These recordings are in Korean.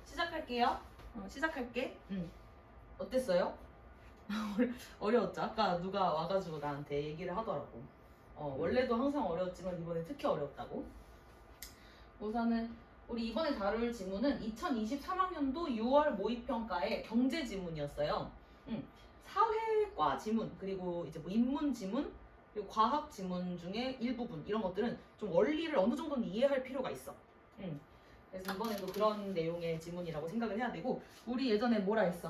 시작할게요. 시작할게. 어땠어요? 어려웠죠? 아까 누가 와가지고 나한테 얘기를 하더라고. 원래도 항상 어려웠지만 이번에 특히 어려웠다고. 우선은 우리 이번에 다룰 지문은 2023학년도 6월 모의평가의 경제 지문이었어요. 사회과 지문, 그리고 이제 뭐 인문 지문, 그리고 과학 지문 중에 일부분, 이런 것들은 좀 원리를 어느 정도는 이해할 필요가 있어. 그래서 이번에도 그런 내용의 지문이라고 생각을 해야 되고, 우리 예전에 뭐라 했어?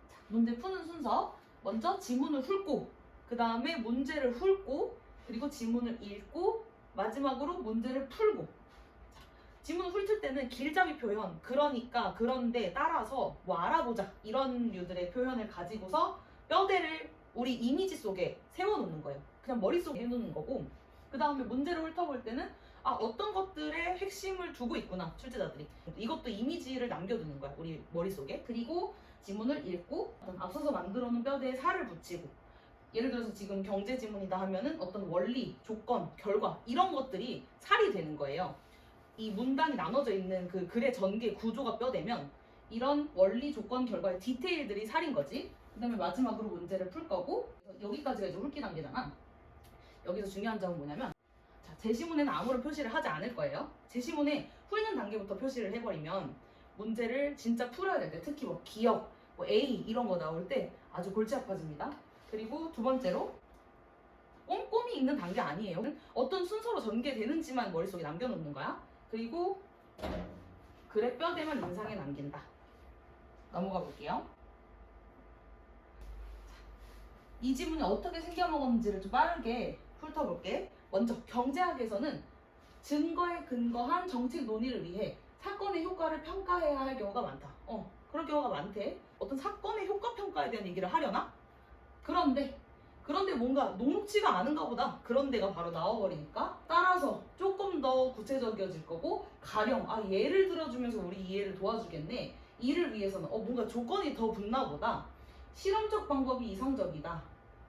자, 문제 푸는 순서. 먼저 지문을 훑고, 그 다음에 문제를 훑고, 그리고 지문을 읽고, 마지막으로 문제를 풀고. 자, 지문을 훑을 때는 길잡이 표현, 그러니까, 그런데, 따라서, 뭐 알아보자, 이런 류들의 표현을 가지고서 뼈대를 우리 이미지 속에 세워놓는 거예요. 그냥 머릿속에 해놓는 거고, 그 다음에 문제를 훑어볼 때는 어떤 것들의 핵심을 두고 있구나, 출제자들이. 이것도 이미지를 남겨두는 거야, 우리 머릿속에. 그리고 지문을 읽고 앞서서 만들어 놓은 뼈대에 살을 붙이고, 예를 들어서 지금 경제 지문이다 하면은 어떤 원리, 조건, 결과, 이런 것들이 살이 되는 거예요. 이 문단이 나눠져 있는 그 글의 전개 구조가 뼈대면 이런 원리, 조건, 결과의 디테일들이 살인 거지. 그 다음에 마지막으로 문제를 풀 거고, 여기까지가 이제 훑기 단계잖아. 여기서 중요한 점은 뭐냐면, 자, 제시문에는 아무런 표시를 하지 않을 거예요. 제시문에 훑는 단계부터 표시를 해버리면 문제를 진짜 풀어야 될 때, 특히 뭐 기억, 뭐 A 이런 거 나올 때 아주 골치 아파집니다. 그리고 두 번째로, 꼼꼼히 읽는 단계 아니에요. 어떤 순서로 전개되는지만 머릿속에 남겨놓는 거야. 그리고 글의 뼈대만 인상에 남긴다. 넘어가 볼게요. 이 지문이 어떻게 생겨먹었는지를 좀 빠르게 훑어볼게. 먼저 경제학에서는 증거에 근거한 정책 논의를 위해 사건의 효과를 평가해야 할 경우가 많다. 그런 경우가 많대. 어떤 사건의 효과 평가에 대한 얘기를 하려나? 그런데 뭔가 녹록치가 않은가 보다. 그런 데가 바로 나와버리니까, 따라서 조금 더 구체적이어질 거고, 가령 예를 들어주면서 우리 이해를 도와주겠네. 이를 위해서는 뭔가 조건이 더 붙나 보다. 실험적 방법이 이상적이다.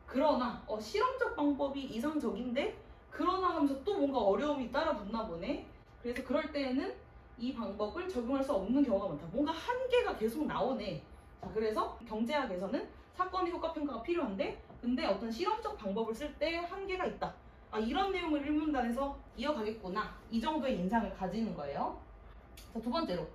그러나 실험적 방법이 이상적인데, 그러나 하면서 또 뭔가 어려움이 따라 붙나 보네. 그래서 그럴 때에는 이 방법을 적용할 수 없는 경우가 많다. 뭔가 한계가 계속 나오네. 자, 그래서 경제학에서는 사건의 효과 평가가 필요한데, 근데 어떤 실험적 방법을 쓸 때 한계가 있다. 이런 내용을 1문단에서 이어가겠구나. 이 정도의 인상을 가지는 거예요. 자, 두 번째로,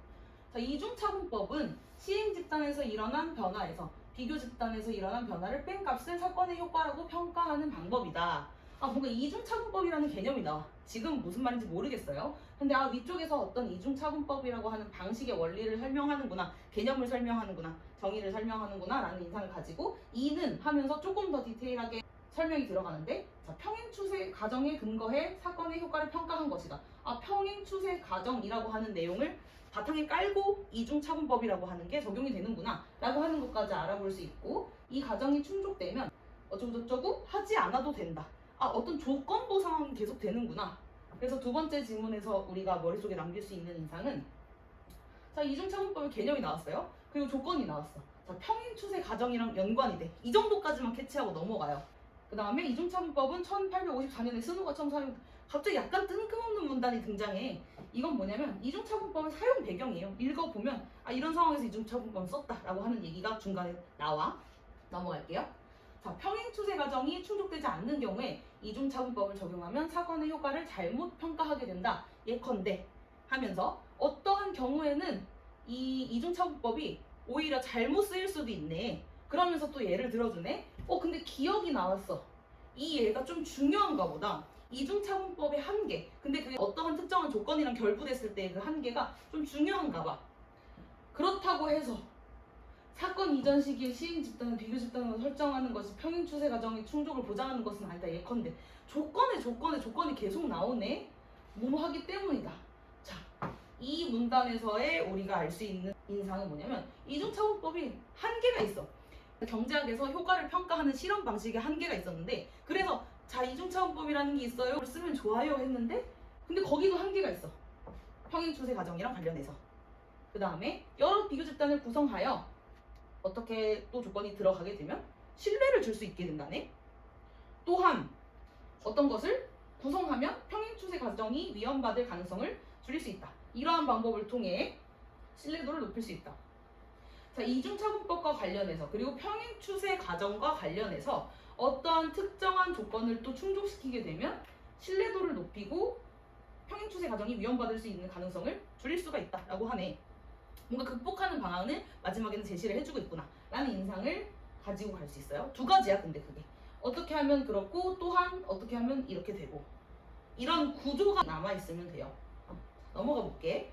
자, 이중차분법은 시행 집단에서 일어난 변화에서 비교 집단에서 일어난 변화를 뺀 값을 사건의 효과라고 평가하는 방법이다. 뭔가 이중차분법이라는 개념이 나와. 지금 무슨 말인지 모르겠어요. 근데 위쪽에서 어떤 이중차분법이라고 하는 방식의 원리를 설명하는구나, 개념을 설명하는구나, 정의를 설명하는구나 라는 인상을 가지고, 이는 하면서 조금 더 디테일하게 설명이 들어가는데, 자, 평행추세 가정에 근거해 사건의 효과를 평가한 것이다. 평행추세 가정이라고 하는 내용을 바탕에 깔고 이중차분법이라고 하는 게 적용이 되는구나 라고 하는 것까지 알아볼 수 있고, 이 가정이 충족되면 어쩌고저쩌고 하지 않아도 된다. 어떤 조건부 상황이 계속 되는구나. 그래서 두 번째 지문에서 우리가 머릿속에 남길 수 있는 인상은, 자, 이중차분법의 개념이 나왔어요. 그리고 조건이 나왔어. 자, 평행추세 가정이랑 연관이 돼. 이 정도까지만 캐치하고 넘어가요. 그 다음에 이중차분법은 1854년에 스누가 처음 사용, 갑자기 약간 뜬금없는 문단이 등장해. 이건 뭐냐면 이중차분법의 사용 배경이에요. 읽어보면 이런 상황에서 이중차분법을 썼다라고 하는 얘기가 중간에 나와. 넘어갈게요. 자, 평행추세 가정이 충족되지 않는 경우에 이중차분법을 적용하면 사건의 효과를 잘못 평가하게 된다. 예컨대 하면서, 어떠한 경우에는 이 이중차분법이 오히려 잘못 쓰일 수도 있네. 그러면서 또 예를 들어주네. 근데 기억이 나왔어. 이 예가 좀 중요한가 보다. 이중차분법의 한계. 근데 그게 어떠한 특정한 조건이랑 결부됐을 때 그 한계가 좀 중요한가 봐. 그렇다고 해서 사건 이전 시기에 시행 집단을 비교 집단으로 설정하는 것이 평행추세 가정의 충족을 보장하는 것은 아니다. 예컨대 조건이 계속 나오네. 뭐뭐 하기 때문이다. 자, 이 문단에서의 우리가 알 수 있는 인상은 뭐냐면, 이중차분법이 한계가 있어. 경제학에서 효과를 평가하는 실험 방식에 한계가 있었는데, 그래서 자, 이중차분법이라는 게 있어요, 쓰면 좋아요 했는데, 근데 거기도 한계가 있어. 평행추세 가정이랑 관련해서. 그 다음에 여러 비교 집단을 구성하여 어떻게 또 조건이 들어가게 되면 신뢰를 줄 수 있게 된다네. 또한 어떤 것을 구성하면 평행추세 과정이 위헌받을 가능성을 줄일 수 있다. 이러한 방법을 통해 신뢰도를 높일 수 있다. 자, 이중차분법과 관련해서 그리고 평행추세 과정과 관련해서 어떠한 특정한 조건을 또 충족시키게 되면 신뢰도를 높이고 평행추세 과정이 위헌받을 수 있는 가능성을 줄일 수가 있다라고 하네. 뭔가 극복하는 방안을 마지막에는 제시를 해주고 있구나 라는 인상을 가지고 갈 수 있어요. 두 가지야 근데 그게. 어떻게 하면 그렇고 또한 어떻게 하면 이렇게 되고 이런 구조가 남아있으면 돼요. 넘어가 볼게.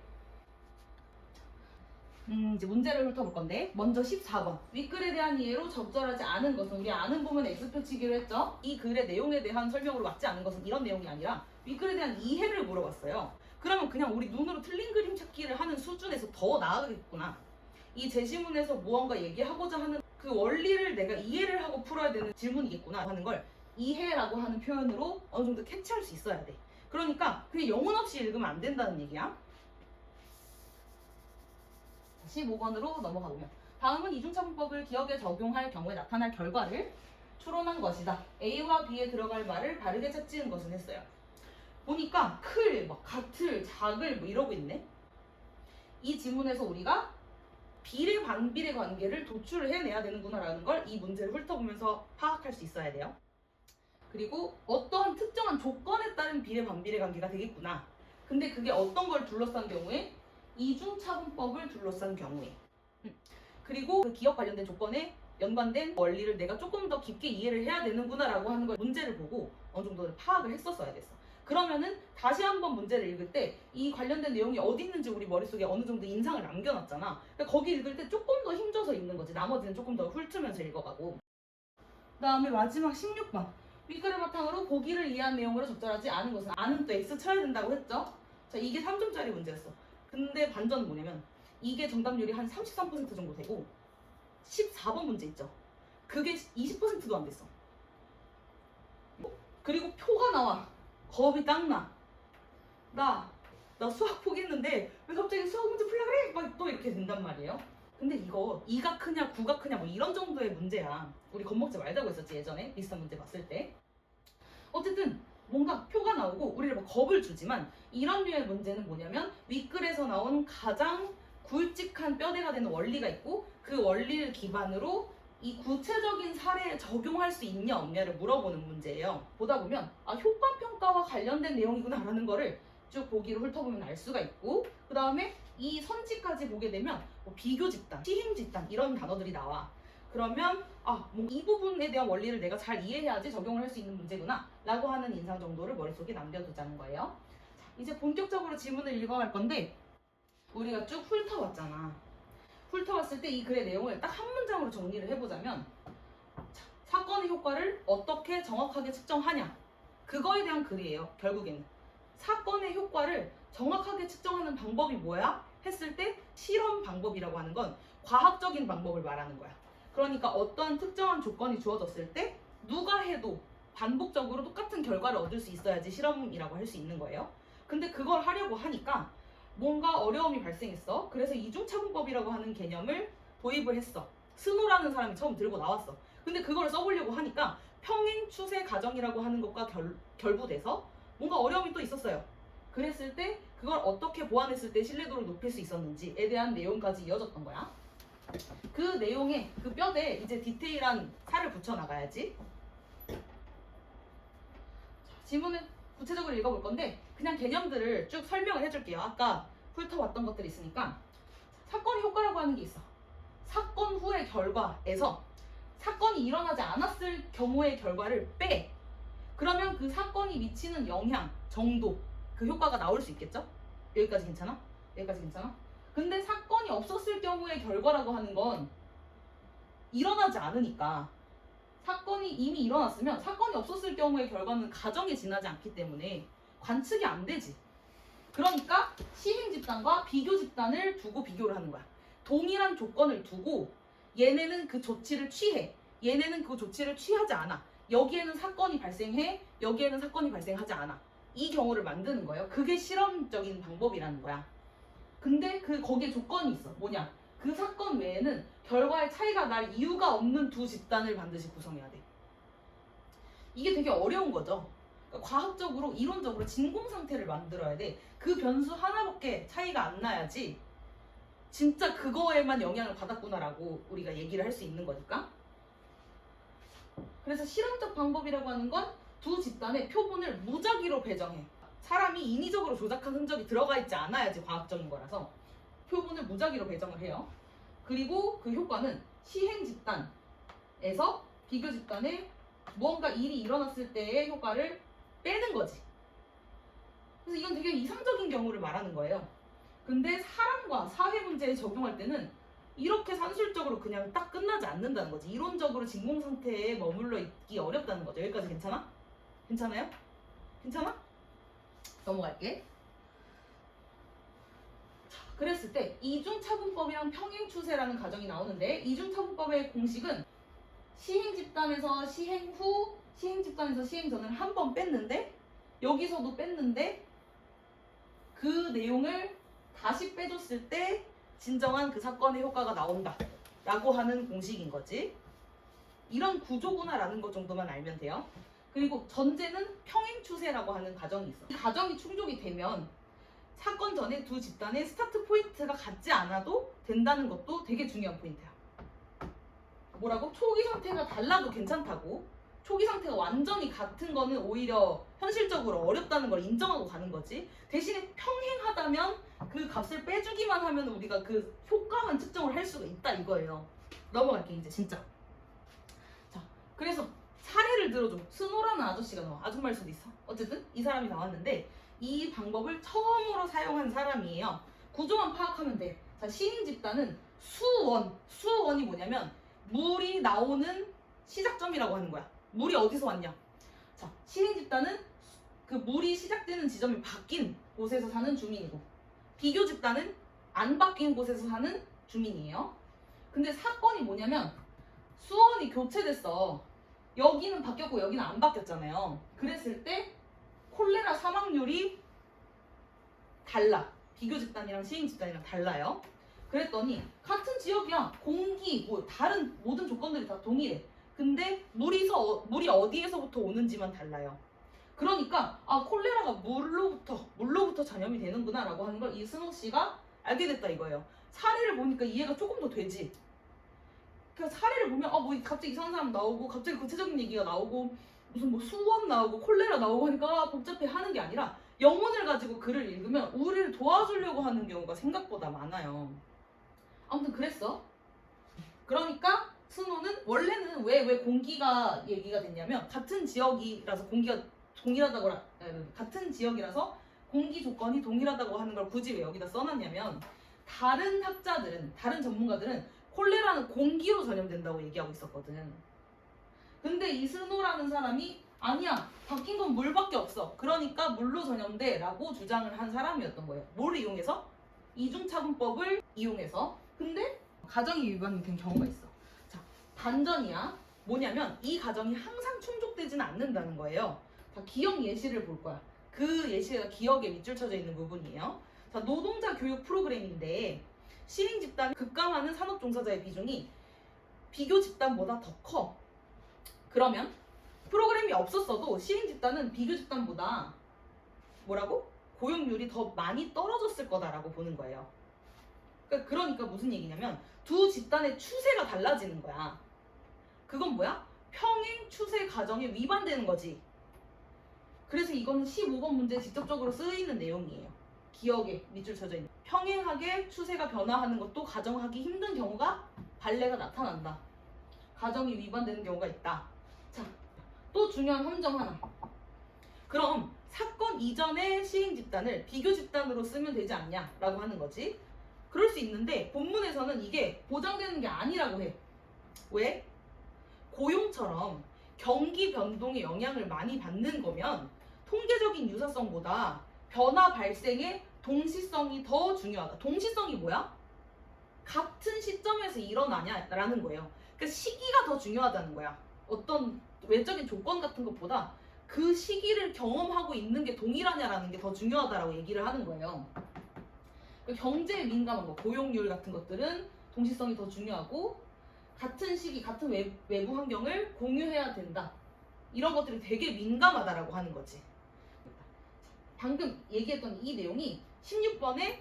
이제 문제를 훑어볼 건데 먼저 14번 윗글에 대한 이해로 적절하지 않은 것은 우리 아는 부분에 X 표치기로 했죠. 이 글의 내용에 대한 설명으로 맞지 않은 것은 이런 내용이 아니라 윗글에 대한 이해를 물어봤어요. 그러면 그냥 우리 눈으로 틀린 그림 찾기를 하는 수준에서 더 나아가겠구나. 이 제시문에서 무언가 얘기하고자 하는 그 원리를 내가 이해를 하고 풀어야 되는 질문이겠구나 하는 걸 이해라고 하는 표현으로 어느 정도 캐치할 수 있어야 돼. 그러니까 그냥 영혼 없이 읽으면 안 된다는 얘기야. 15번으로 넘어가 보면 다음은 이중차분법을 기억에 적용할 경우에 나타날 결과를 추론한 것이다. A와 B에 들어갈 말을 바르게 찾지은 것은 했어요. 보니까 클, 막 같을, 작을 뭐 이러고 있네. 이 지문에서 우리가 비례 반비례 관계를 도출을 해내야 되는구나라는 걸 이 문제를 훑어보면서 파악할 수 있어야 돼요. 그리고 어떠한 특정한 조건에 따른 비례 반비례 관계가 되겠구나. 근데 그게 어떤 걸 둘러싼 경우에 이중차분법을 둘러싼 경우에 그리고 그 기억 관련된 조건에 연관된 원리를 내가 조금 더 깊게 이해를 해야 되는구나라고 하는 걸 문제를 보고 어느 정도 파악을 했었어야 됐어. 그러면은 다시 한번 문제를 읽을 때 이 관련된 내용이 어디 있는지 우리 머릿속에 어느 정도 인상을 남겨놨잖아. 그러니까 거기 읽을 때 조금 더 힘줘서 읽는 거지. 나머지는 조금 더 훑으면서 읽어가고. 그 다음에 마지막 16번 윗글을 바탕으로 보기를 이해한 내용으로 적절하지 않은 것은 아는 또 X 쳐야 된다고 했죠. 자, 이게 3점짜리 문제였어. 근데 반전은 뭐냐면 이게 정답률이 한 33% 정도 되고 14번 문제 있죠. 그게 20%도 안 됐어. 그리고 표가 나와. 겁이 딱 나. 나 수학 포기했는데 왜 갑자기 수학 문제 풀려 그래? 막 또 이렇게 된단 말이에요. 근데 이거 2가 크냐 9가 크냐 뭐 이런 정도의 문제야. 우리 겁먹지 말자고 했었지 예전에 비슷한 문제 봤을 때. 어쨌든 뭔가 표가 나오고 우리를 뭐 겁을 주지만 이런 류의 문제는 뭐냐면 윗글에서 나온 가장 굵직한 뼈대가 되는 원리가 있고 그 원리를 기반으로 이 구체적인 사례에 적용할 수 있냐 없냐를 물어보는 문제예요. 보다 보면 효과평가와 관련된 내용이구나 라는 거를 쭉 보기로 훑어보면 알 수가 있고 그 다음에 이 선지까지 보게 되면 뭐 비교 집단, 시행 집단 이런 단어들이 나와. 그러면 뭐 이 부분에 대한 원리를 내가 잘 이해해야지 적용을 할 수 있는 문제구나 라고 하는 인상 정도를 머릿속에 남겨두자는 거예요. 자, 이제 본격적으로 질문을 읽어갈 건데 우리가 쭉 훑어봤잖아. 훑어봤을 때 이 글의 내용을 딱 한 문장으로 정리를 해보자면 자, 사건의 효과를 어떻게 정확하게 측정하냐 그거에 대한 글이에요. 결국에는 사건의 효과를 정확하게 측정하는 방법이 뭐야? 했을 때 실험 방법이라고 하는 건 과학적인 방법을 말하는 거야. 그러니까 어떠한 특정한 조건이 주어졌을 때 누가 해도 반복적으로 똑같은 결과를 얻을 수 있어야지 실험이라고 할 수 있는 거예요. 근데 그걸 하려고 하니까 뭔가 어려움이 발생했어. 그래서 이중차분법이라고 하는 개념을 도입을 했어. 스노라는 사람이 처음 들고 나왔어. 근데 그걸 써보려고 하니까 평행추세 과정이라고 하는 것과 결부돼서 뭔가 어려움이 또 있었어요. 그랬을 때 그걸 어떻게 보완했을 때 신뢰도를 높일 수 있었는지에 대한 내용까지 이어졌던 거야. 그 내용에 그 뼈대에 이제 디테일한 살을 붙여 나가야지. 지문을 구체적으로 읽어볼 건데 그냥 개념들을 쭉 설명을 해줄게요. 아까 훑어왔던 것들이 있으니까. 사건의 효과라고 하는 게 있어. 사건 후의 결과에서 사건이 일어나지 않았을 경우의 결과를 빼. 그러면 그 사건이 미치는 영향 정도 그 효과가 나올 수 있겠죠? 여기까지 괜찮아? 여기까지 괜찮아? 근데 사건이 없었을 경우의 결과라고 하는 건 일어나지 않으니까 사건이 이미 일어났으면 사건이 없었을 경우의 결과는 가정에 지나지 않기 때문에 관측이 안 되지. 그러니까 시행 집단과 비교 집단을 두고 비교를 하는 거야. 동일한 조건을 두고 얘네는 그 조치를 취해. 얘네는 그 조치를 취하지 않아. 여기에는 사건이 발생해. 여기에는 사건이 발생하지 않아. 이 경우를 만드는 거예요. 그게 실험적인 방법이라는 거야. 근데 거기에 조건이 있어. 뭐냐? 그 사건 외에는 결과의 차이가 날 이유가 없는 두 집단을 반드시 구성해야 돼. 이게 되게 어려운 거죠. 그러니까 과학적으로 이론적으로 진공 상태를 만들어야 돼. 그 변수 하나밖에 차이가 안 나야지 진짜 그거에만 영향을 받았구나라고 우리가 얘기를 할 수 있는 거니까. 그래서 실험적 방법이라고 하는 건 두 집단의 표본을 무작위로 배정해. 사람이 인위적으로 조작한 흔적이 들어가 있지 않아야지 과학적인 거라서 표본을 무작위로 배정을 해요. 그리고 그 효과는 시행 집단에서 비교 집단에 무언가 일이 일어났을 때의 효과를 빼는 거지. 그래서 이건 되게 이상적인 경우를 말하는 거예요. 근데 사람과 사회 문제에 적용할 때는 이렇게 산술적으로 그냥 딱 끝나지 않는다는 거지. 이론적으로 진공 상태에 머물러 있기 어렵다는 거죠. 여기까지 괜찮아? 괜찮아요? 괜찮아? 넘어갈게. 자, 그랬을 때 이중차분법이랑 평행추세라는 가정이 나오는데, 이중차분법의 공식은 시행 집단에서 시행 후, 시행 집단에서 시행 전을 한 번 뺐는데, 여기서도 뺐는데 그 내용을 다시 빼줬을 때 진정한 그 사건의 효과가 나온다 라고 하는 공식인 거지. 이런 구조구나라는 것 정도만 알면 돼요. 그리고 전제는 평행추세라고 하는 가정이 있어. 이 가정이 충족이 되면 사건 전에 두 집단의 스타트 포인트가 같지 않아도 된다는 것도 되게 중요한 포인트야. 뭐라고? 초기 상태가 달라도 괜찮다고. 초기 상태가 완전히 같은 거는 오히려 현실적으로 어렵다는 걸 인정하고 가는 거지. 대신에 평행하다면 그 값을 빼주기만 하면 우리가 그 효과만 측정을 할 수가 있다 이거예요. 넘어갈게 이제 진짜. 자, 그래서 사례를 들어줘. 스노라는 아저씨가 나와. 아줌마일 수도 있어. 어쨌든 이 사람이 나왔는데 이 방법을 처음으로 사용한 사람이에요. 구조만 파악하면 돼. 자, 시행 집단은 수원이 뭐냐면 물이 나오는 시작점이라고 하는 거야. 물이 어디서 왔냐? 자, 시행 집단은 그 물이 시작되는 지점이 바뀐 곳에서 사는 주민이고, 비교 집단은 안 바뀐 곳에서 사는 주민이에요. 근데 사건이 뭐냐면 수원이 교체됐어. 여기는 바뀌었고 여기는 안 바뀌었잖아요. 그랬을 때 콜레라 사망률이 달라. 비교 집단이랑 시행 집단이랑 달라요. 그랬더니 같은 지역이야. 공기, 뭐 다른 모든 조건들이 다 동일해. 근데 물이 어디에서부터 오는지만 달라요. 그러니까 콜레라가 물로부터 전염이 되는구나 라고 하는 걸 이 스노 씨가 알게 됐다 이거예요. 사례를 보니까 이해가 조금 더 되지. 그러니까 사례를 보면 뭐 갑자기 이상한 사람 나오고 갑자기 구체적인 얘기가 나오고 무슨 뭐 수원 나오고 콜레라 나오고 하니까 복잡해 하는 게 아니라 영혼을 가지고 글을 읽으면 우리를 도와주려고 하는 경우가 생각보다 많아요. 아무튼 그랬어. 그러니까 스노는 원래는 왜 공기가 얘기가 됐냐면 같은 지역이라서 공기가 동일하다고 같은 지역이라서 공기 조건이 동일하다고 하는 걸 굳이 왜 여기다 써놨냐면 다른 학자들은 다른 전문가들은 콜레라는 공기로 전염된다고 얘기하고 있었거든. 근데 이 스노라는 사람이 아니야 바뀐 건 물밖에 없어. 그러니까 물로 전염돼 라고 주장을 한 사람이었던 거예요. 뭐를 이용해서? 이중차분법을 이용해서. 근데 가정이 위반이 된 경우가 있어. 자, 반전이야. 뭐냐면 이 가정이 항상 충족되지는 않는다는 거예요. 자, 기억 예시를 볼 거야. 그 예시가 기억에 밑줄 쳐져 있는 부분이에요. 자, 노동자 교육 프로그램인데 시행 집단을 급감하는 산업 종사자의 비중이 비교 집단보다 더 커. 그러면 프로그램이 없었어도 시행 집단은 비교 집단보다 뭐라고? 고용률이 더 많이 떨어졌을 거다라고 보는 거예요. 그러니까 무슨 얘기냐면 두 집단의 추세가 달라지는 거야. 그건 뭐야? 평행 추세 가정에 위반되는 거지. 그래서 이거는 15번 문제에 직접적으로 쓰이는 내용이에요. 기억에 밑줄 쳐져 있는. 평행하게 추세가 변화하는 것도 가정하기 힘든 경우가 발레가 나타난다. 가정이 위반되는 경우가 있다. 자, 또 중요한 함정 하나. 그럼 사건 이전의 시행 집단을 비교 집단으로 쓰면 되지 않냐? 라고 하는 거지. 그럴 수 있는데 본문에서는 이게 보장되는 게 아니라고 해. 왜? 고용처럼 경기 변동의 영향을 많이 받는 거면 통계적인 유사성보다 변화 발생의 동시성이 더 중요하다. 동시성이 뭐야? 같은 시점에서 일어나냐라는 거예요. 그러니까 시기가 더 중요하다는 거야. 어떤 외적인 조건 같은 것보다 그 시기를 경험하고 있는 게 동일하냐라는 게 더 중요하다라고 얘기를 하는 거예요. 그러니까 경제에 민감한 거, 고용률 같은 것들은 동시성이 더 중요하고 같은 시기, 같은 외부 환경을 공유해야 된다. 이런 것들이 되게 민감하다라고 하는 거지. 방금 얘기했던 이 내용이 16번의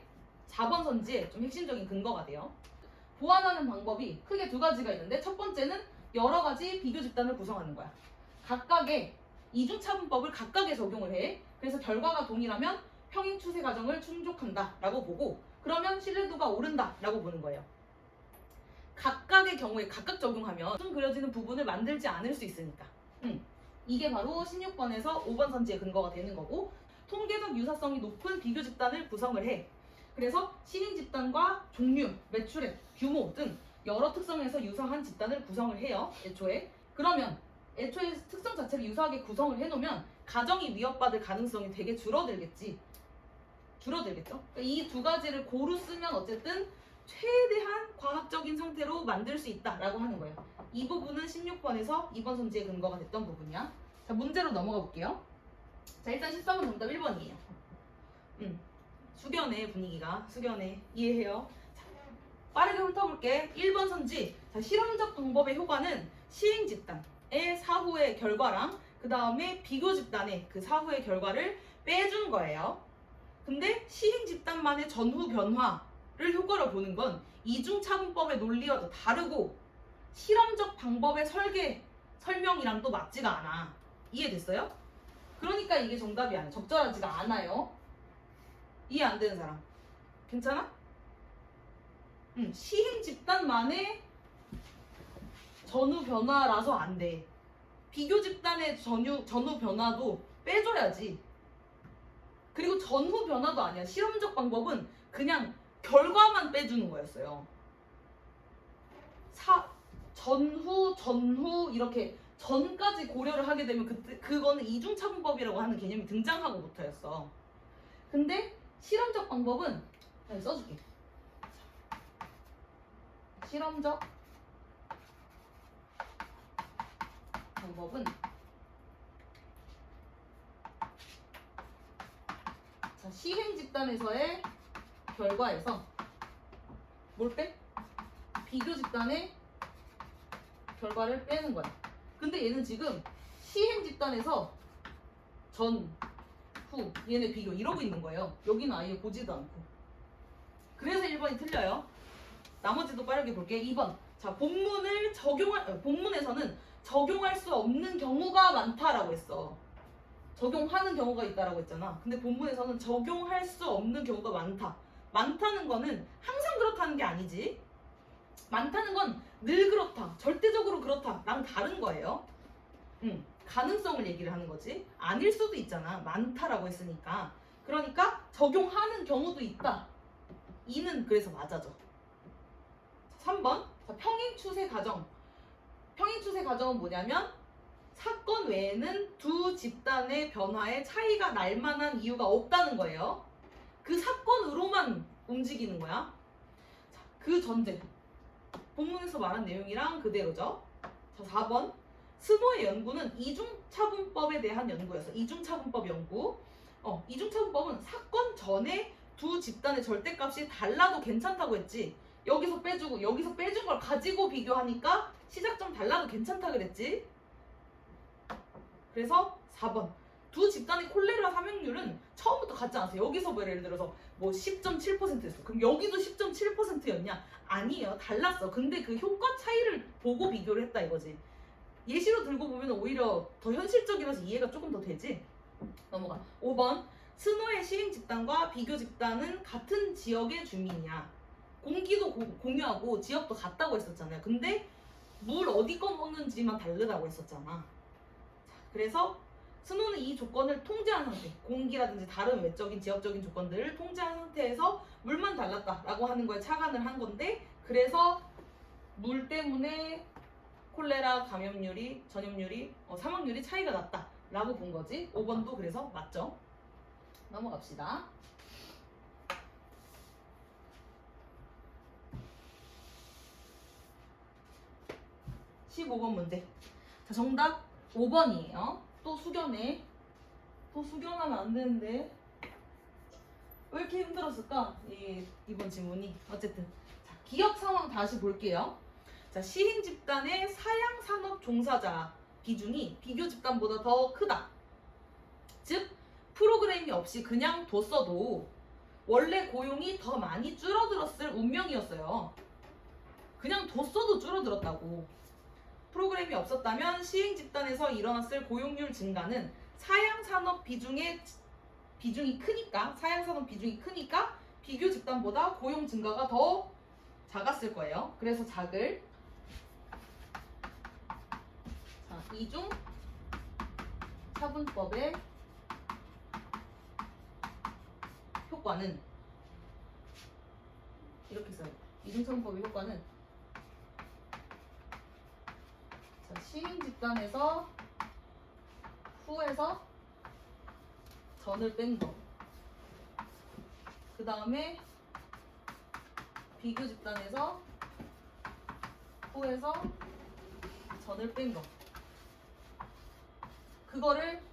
4번 선지의 좀 핵심적인 근거가 돼요. 보완하는 방법이 크게 두 가지가 있는데, 첫 번째는 여러 가지 비교 집단을 구성하는 거야. 각각의 이중차분법을 각각에 적용을 해. 그래서 결과가 동일하면 평행 추세 과정을 충족한다 라고 보고, 그러면 신뢰도가 오른다 라고 보는 거예요. 각각의 경우에 각각 적용하면 그려지는 부분을 만들지 않을 수 있으니까. 이게 바로 16번에서 5번 선지의 근거가 되는 거고, 통계적 유사성이 높은 비교 집단을 구성을 해. 그래서 신인 집단과 종류, 매출액, 규모 등 여러 특성에서 유사한 집단을 구성을 해요. 애초에. 그러면 애초에 특성 자체를 유사하게 구성을 해놓으면 가정이 위협받을 가능성이 되게 줄어들겠지. 줄어들겠죠? 이 두 가지를 고루 쓰면 어쨌든 최대한 과학적인 상태로 만들 수 있다라고 하는 거예요. 이 부분은 16번에서 2번 선지의 근거가 됐던 부분이야. 자, 문제로 넘어가 볼게요. 자, 일단 14번 정답 1번이에요. 수견의 분위기가, 수견의 이해해요. 자, 빠르게 훑어볼게. 1번 선지. 자, 실험적 방법의 효과는 시행 집단의 사후의 결과랑 그 다음에 비교 집단의 그 사후의 결과를 빼준 거예요. 근데 시행 집단만의 전후 변화를 효과를 보는 건 이중차분법의 논리와 또 다르고 실험적 방법의 설명이랑 또 맞지가 않아. 이해됐어요? 그러니까 이게 정답이 아니야. 적절하지가 않아요. 이해 안 되는 사람 괜찮아? 시행 집단만의 전후 변화라서 안 돼. 비교 집단의 전후 변화도 빼줘야지. 그리고 전후 변화도 아니야. 실험적 방법은 그냥 결과만 빼주는 거였어요. 전후 이렇게 전까지 고려를 하게 되면 그거는 이중차분법이라고 하는 개념이 등장하고부터였어. 근데 실험적 방법은 그냥 써줄게. 실험적 방법은 자, 시행 집단에서의 결과에서 뭘 빼? 비교 집단의 결과를 빼는 거야. 근데 얘는 지금 시행 집단에서 전, 후, 얘네 비교 이러고 있는 거예요. 여기는 아예 보지도 않고. 그래서 1번이 틀려요. 나머지도 빠르게 볼게. 2번. 자, 본문에서는 적용할 수 없는 경우가 많다라고 했어. 적용하는 경우가 있다라고 했잖아. 근데 본문에서는 적용할 수 없는 경우가 많다. 많다는 거는 항상 그렇다는 게 아니지. 많다는 건 늘 그렇다, 절대적으로 그렇다랑 다른 거예요. 가능성을 얘기를 하는 거지. 아닐 수도 있잖아. 많다라고 했으니까. 그러니까 적용하는 경우도 있다. 이는 그래서 맞아져. 3번. 자, 평행추세 가정. 평행추세 가정은 뭐냐면 사건 외에는 두 집단의 변화에 차이가 날 만한 이유가 없다는 거예요. 그 사건으로만 움직이는 거야. 자, 그 전제. 본문에서 말한 내용이랑 그대로죠. 자, 4번. 스노의 연구는 이중차분법에 대한 연구였어. 이중차분법 연구. 이중차분법은 사건 전에 두 집단의 절대값이 달라도 괜찮다고 했지. 여기서 빼주고 여기서 빼준 걸 가지고 비교하니까 시작점 달라도 괜찮다 그랬지. 그래서 4번. 두 집단의 콜레라 사망률은 처음부터 같지 않았어요. 여기서 뭐 예를 들어서 뭐 10.7%였어. 그럼 여기도 10.7%였냐? 아니에요. 달랐어. 근데 그 효과 차이를 보고 비교를 했다 이거지. 예시로 들고 보면 오히려 더 현실적이라서 이해가 조금 더 되지. 넘어가. 5번. 스노의 시행 집단과 비교 집단은 같은 지역의 주민이야. 공기도 공유하고 지역도 같다고 했었잖아요. 근데 물 어디 거 먹는지만 다르다고 했었잖아. 자, 그래서 스노는 이 조건을 통제한 상태, 공기라든지 다른 외적인 지역적인 조건들을 통제한 상태에서 물만 달랐다라고 하는 거에 착안을 한 건데, 그래서 물 때문에 콜레라 감염률이, 전염률이, 사망률이 차이가 났다라고 본 거지. 5번도 그래서 맞죠? 넘어갑시다. (15번) 문제. 자, 정답 5번이에요. 또 수견해. 또 수견하면 안 되는데 왜 이렇게 힘들었을까? 이번 질문이. 어쨌든 자, 기업 상황 다시 볼게요. 자, 시행 집단의 사양 산업 종사자 비중이 비교 집단보다 더 크다. 즉 프로그램이 없이 그냥 뒀어도 원래 고용이 더 많이 줄어들었을 운명이었어요. 그냥 뒀어도 줄어들었다고. 프로그램이 없었다면 시행 집단에서 일어났을 고용률 증가는 사양산업 비중이 크니까 비교 집단보다 고용 증가가 더 작았을 거예요. 그래서 작을 이중 차분법의 효과는 이렇게 써요. 이중 차분법의 효과는 시행 집단에서 후에서 전을 뺀 거. 그 다음에 비교 집단에서 후에서 전을 뺀 거. 그거를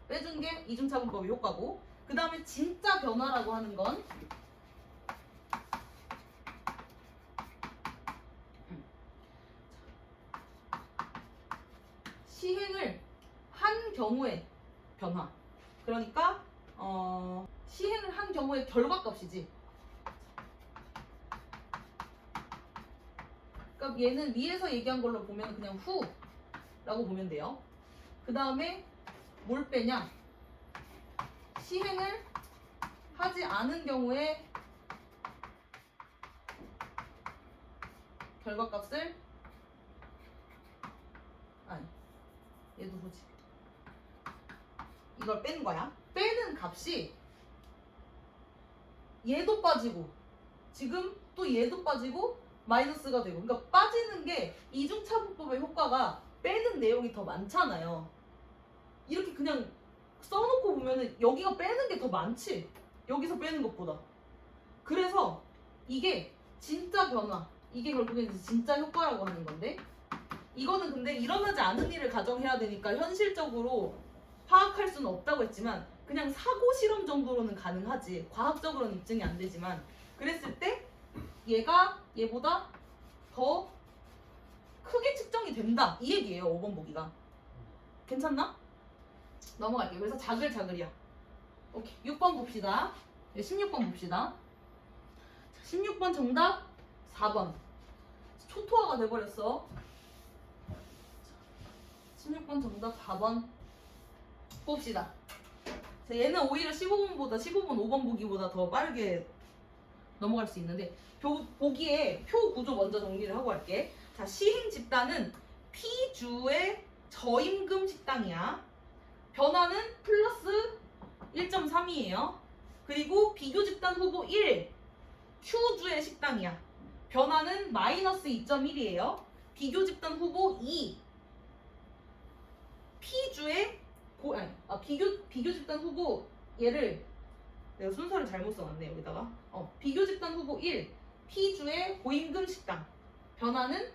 빼준 게 이중차분법의 효과고, 그 다음에 진짜 변화라고 하는 건 시행을 한 경우의 변화. 그러니까 시행을 한 경우의 결과값이지. 그러니까 얘는 위에서 얘기한 걸로 보면 그냥 후라고 보면 돼요. 그 다음에 뭘 빼냐? 시행을 하지 않은 경우에 결과값을 아니 얘도 보지. 이걸 뺀 거야. 빼는 값이 얘도 빠지고 지금 또 얘도 빠지고 마이너스가 되고, 그러니까 빠지는 게 이중차분법의 효과가 빼는 내용이 더 많잖아요. 이렇게 그냥 써놓고 보면은 여기가 빼는 게 더 많지, 여기서 빼는 것보다. 그래서 이게 진짜 변화, 이게 결국엔 진짜 효과라고 하는 건데, 이거는 근데 일어나지 않은 일을 가정해야 되니까 현실적으로 파악할 수는 없다고 했지만 그냥 사고 실험 정도로는 가능하지, 과학적으로는 입증이 안 되지만, 그랬을 때 얘가 얘보다 더 크게 측정이 된다, 이 얘기예요. 5번 보기가. 괜찮나? 넘어갈게요. 그래서 자글자글이야. 오케이. 6번 봅시다. 16번 봅시다. 16번 정답 4번. 초토화가 돼버렸어. 16번 정답 4번 봅시다. 자, 얘는 오히려 15번 5번 보기보다 더 빠르게 넘어갈 수 있는데, 보기에 표 구조 먼저 정리를 하고 할게. 자, 시행 집단은 P주의 저임금 식당이야. 변화는 플러스 1.3이에요. 그리고 비교 집단 후보 1, Q주의 식당이야. 변화는 마이너스 2.1이에요. 비교 집단 후보 2, P주의 비교 집단 후보 얘를 내가 순서를 잘못 써놨네 여기다가. 비교 집단 후보 1, P주의 고임금 식당. 변화는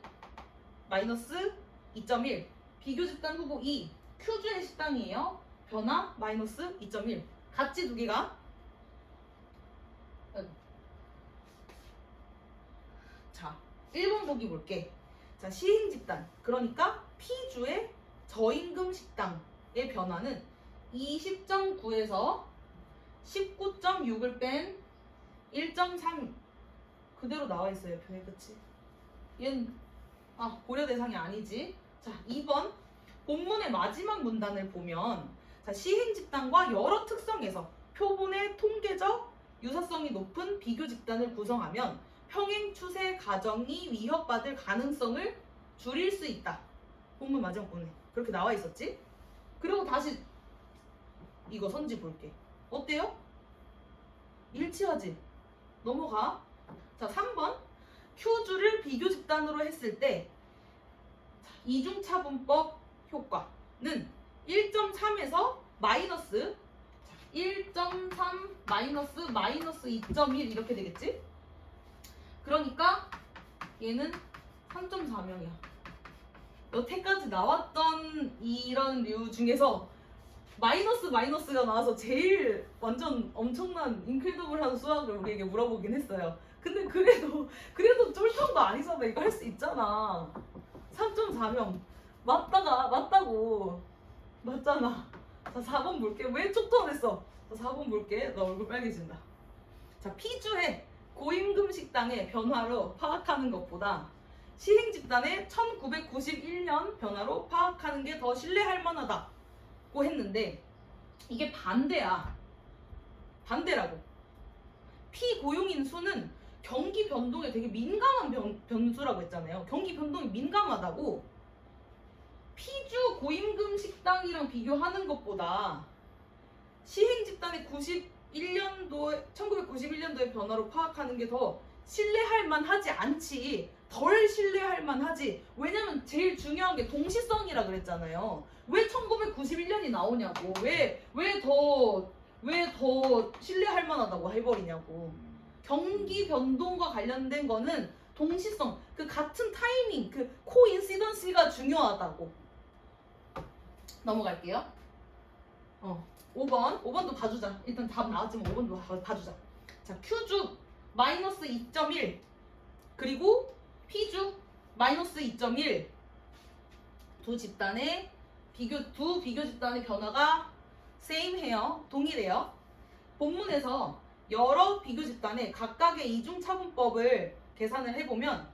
마이너스 2.1. 비교 집단 후보 2, Q주의 식당이에요. 변화 마이너스 2.1. 같지 두 개가. 자, 1번 보기 볼게. 자, 시행 집단. 그러니까 P주의 저임금 식당의 변화는 20.9에서 19.6을 뺀 1.3 그대로 나와 있어요. 표에. 그치? 얘는 고려 대상이 아니지. 자, 2번 본문의 마지막 문단을 보면, 자, 시행 집단과 여러 특성에서 표본의 통계적 유사성이 높은 비교 집단을 구성하면 평행 추세 가정이 위협받을 가능성을 줄일 수 있다. 본문 마지막 부분에 그렇게 나와 있었지? 그리고 다시 이거 선지 볼게. 어때요? 일치하지? 넘어가. 자, 3번 Q주를 비교 집단으로 했을 때 이중차분법 효과는 1.3에서 마이너스 1.3 마이너스 2.1 이렇게 되겠지? 그러니까 얘는 3.4명이야. 여태까지 나왔던 이런 류 중에서 마이너스가 나와서 제일 완전 엄청난 인크레더블한 수학을 우리에게 물어보긴 했어요. 근데 그래도 쫄정도 아니잖아. 이거 할 수 있잖아. 3.4명. 맞다고. 맞잖아. 자, 4번 볼게. 왜 쪽도 안 했어? 자, 4번 볼게. 나 얼굴 빨개진다. 자, 피주의 고임금 식당의 변화로 파악하는 것보다 시행 집단의 1991년 변화로 파악하는 게 더 신뢰할 만하다고 했는데 이게 반대야. 반대라고. 피고용인 수는 경기 변동에 되게 민감한 변수라고 했잖아요. 경기 변동이 민감하다고. 피주 고임금 식당이랑 비교하는 것보다 시행 집단의 1991년도의 변화로 파악하는 게 더 신뢰할 만하지 않지. 덜 신뢰할 만하지. 왜냐면 제일 중요한 게 동시성이라 그랬잖아요. 왜 1991년이 나오냐고. 왜 더 신뢰할 만하다고 해버리냐고. 경기 변동과 관련된 거는 동시성, 그 같은 타이밍, 그 코인시던스가 중요하다고. 넘어갈게요. 5번도 봐주자. 일단 답 나왔지만 5번도 봐주자. 자, Q주 마이너스 2.1 그리고 P주 마이너스 2.1 두 비교 집단의 변화가 세임해요. 동일해요. 본문에서 여러 비교 집단의 각각의 이중차분법을 계산을 해보면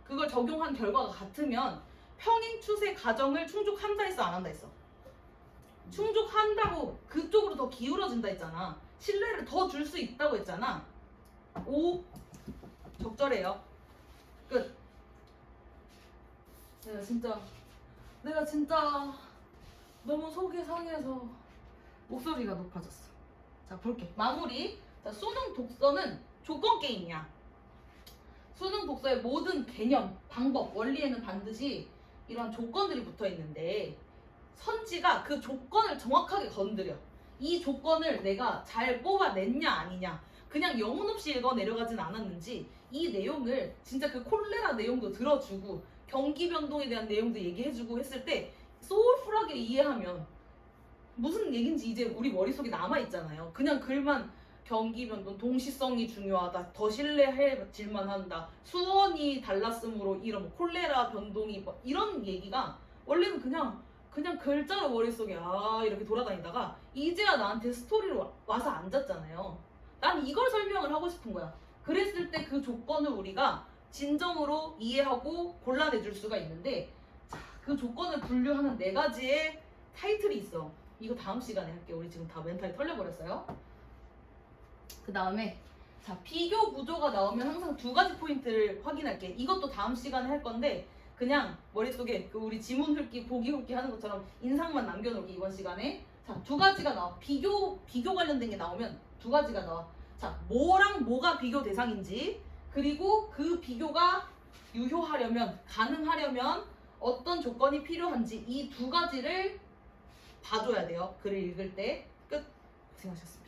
그걸 적용한 결과가 같으면 평행 추세 가정을 충족한다 했어, 안 한다 했어? 충족한다고 그쪽으로 더 기울어진다 했잖아. 신뢰를 더 줄 수 있다고 했잖아. 5 적절해요. 끝. 내가 진짜 너무 속이 상해서 목소리가 높아졌어. 자, 볼게. 마무리. 자, 수능 독서는 조건 게임이야. 수능 독서의 모든 개념, 방법, 원리에는 반드시 이런 조건들이 붙어 있는데 선지가 그 조건을 정확하게 건드려. 이 조건을 내가 잘 뽑아냈냐 아니냐, 그냥 영혼 없이 읽어 내려가진 않았는지 이 내용을 진짜 그 콜레라 내용도 들어주고 경기 변동에 대한 내용도 얘기해주고 했을 때 소울풀하게 이해하면 무슨 얘긴지 이제 우리 머릿속에 남아있잖아요. 그냥 글만 경기 변동, 동시성이 중요하다, 더 신뢰해질만 한다, 수원이 달랐으므로 이런 뭐 콜레라 변동이 뭐 이런 얘기가 원래는 그냥 글자로 머릿속에 이렇게 돌아다니다가 이제야 나한테 스토리로 와서 앉았잖아요. 난 이걸 설명을 하고 싶은 거야. 그랬을 때 그 조건을 우리가 진정으로 이해하고 골라내줄 수가 있는데, 자, 그 조건을 분류하는 4가지의 타이틀이 있어. 이거 다음 시간에 할게. 우리 지금 다 멘탈이 털려버렸어요. 그 다음에 자, 비교 구조가 나오면 항상 2가지 포인트를 확인할게. 이것도 다음 시간에 할 건데 그냥 머릿속에 그 우리 지문 훑기, 보기 훑기 하는 것처럼 인상만 남겨놓기. 이번 시간에 자, 2가지가 나와. 비교 관련된 게 나오면 2가지가 나와. 자, 뭐랑 뭐가 비교 대상인지, 그리고 그 비교가 유효하려면, 가능하려면 어떤 조건이 필요한지 이 2가지를 봐줘야 돼요. 글을 읽을 때. 끝. 고생하셨습니다.